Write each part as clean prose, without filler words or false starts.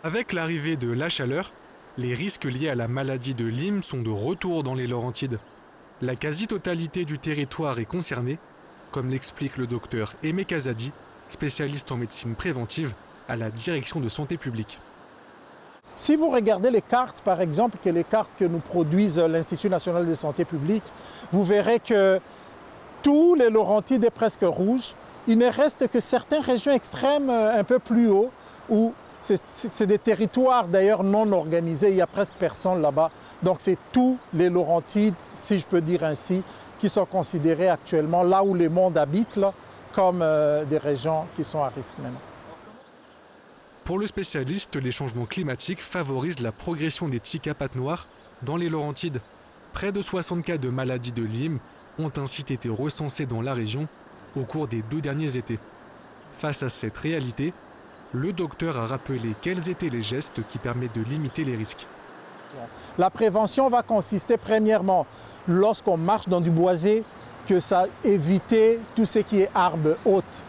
Avec l'arrivée de la chaleur, les risques liés à la maladie de Lyme sont de retour dans les Laurentides. La quasi-totalité du territoire est concernée, comme l'explique le docteur Aimé Kazadi, spécialiste en médecine préventive à la direction de santé publique. Si vous regardez les cartes, par exemple, les cartes que nous produisent l'Institut national de santé publique, vous verrez que tous les Laurentides sont presque rouges. Il ne reste que certaines régions extrêmes un peu plus haut, où c'est des territoires d'ailleurs non organisés, il n'y a presque personne là-bas. Donc c'est tous les Laurentides, si je peux dire ainsi, qui sont considérés actuellement, là où le monde habite, là, comme des régions qui sont à risque maintenant. Pour le spécialiste, les changements climatiques favorisent la progression des tiques à pattes noires dans les Laurentides. Près de 60 cas de maladie de Lyme ont ainsi été recensés dans la région au cours des 2 derniers étés. Face à cette réalité, le docteur a rappelé quels étaient les gestes qui permettent de limiter les risques. La prévention va consister premièrement, lorsqu'on marche dans du boisé, que ça éviter tout ce qui est herbe haute.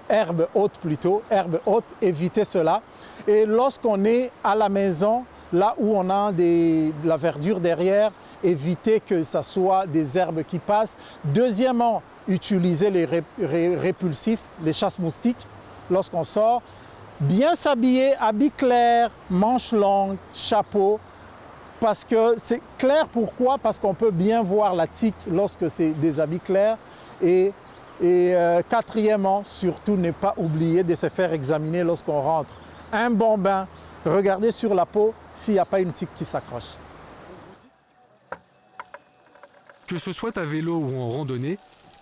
Herbe haute, éviter cela. Et lorsqu'on est à la maison, là où on a de la verdure derrière, éviter que ce soit des herbes qui passent. Deuxièmement, utiliser les répulsifs, les chasse-moustiques, lorsqu'on sort. Bien s'habiller, habits clairs, manches longues, chapeau. Parce que c'est clair, pourquoi? Parce qu'on peut bien voir la tique lorsque c'est des habits clairs. Et quatrièmement, surtout ne pas oublier de se faire examiner lorsqu'on rentre. Un bon bain, regardez sur la peau s'il n'y a pas une tique qui s'accroche. Que ce soit à vélo ou en randonnée,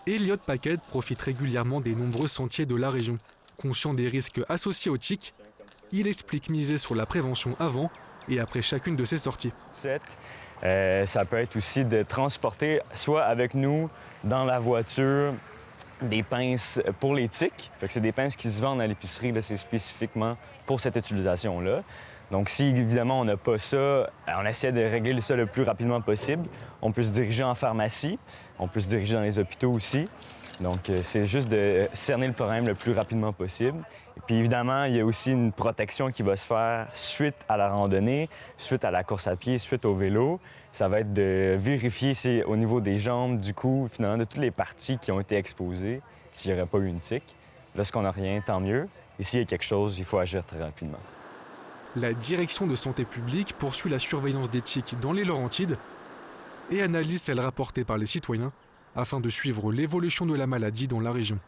Elliot Paquette profite régulièrement des nombreux sentiers de la région. Conscient des risques associés aux tiques, il explique miser sur la prévention avant et après chacune de ses sorties. Ça peut être aussi de transporter, soit avec nous, dans la voiture, des pinces pour les tiques. Fait que c'est des pinces qui se vendent à l'épicerie, c'est spécifiquement pour cette utilisation-là. Donc si évidemment on n'a pas ça, on essaie de régler ça le plus rapidement possible. On peut se diriger en pharmacie, on peut se diriger dans les hôpitaux aussi. Donc c'est juste de cerner le problème le plus rapidement possible. Et puis évidemment, il y a aussi une protection qui va se faire suite à la randonnée, suite à la course à pied, suite au vélo. Ça va être de vérifier au niveau des jambes, du cou, finalement, de toutes les parties qui ont été exposées, s'il n'y aurait pas eu une tique. Lorsqu'on n'a rien, tant mieux. Et s'il y a quelque chose, il faut agir très rapidement. La direction de santé publique poursuit la surveillance des tiques dans les Laurentides et analyse celles rapportées par les citoyens afin de suivre l'évolution de la maladie dans la région.